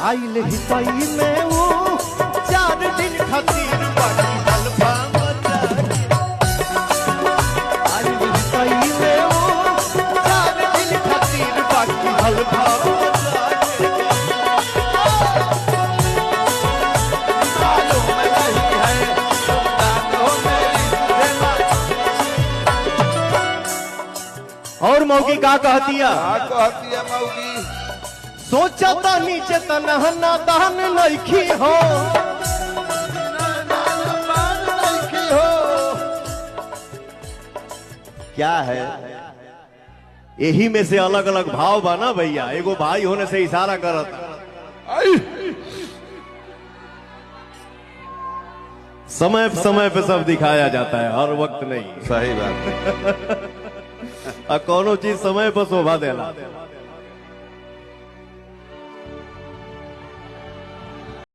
आइल हितई में वो 4 दिन खातिर बाकी हलवा आइल हितई में वो 4 दिन खातिर बाकी हलवा और मौगी का कहतिया मौगी सोचा था नीचे तनहना दान लईखी हो क्या है यही में से अलग अलग भाव बना भैया एगो भाई होने से इशारा करता समय पे सब दिखाया जाता है हर वक्त नहीं सही बात कौनो चीज समय पर शोभा देना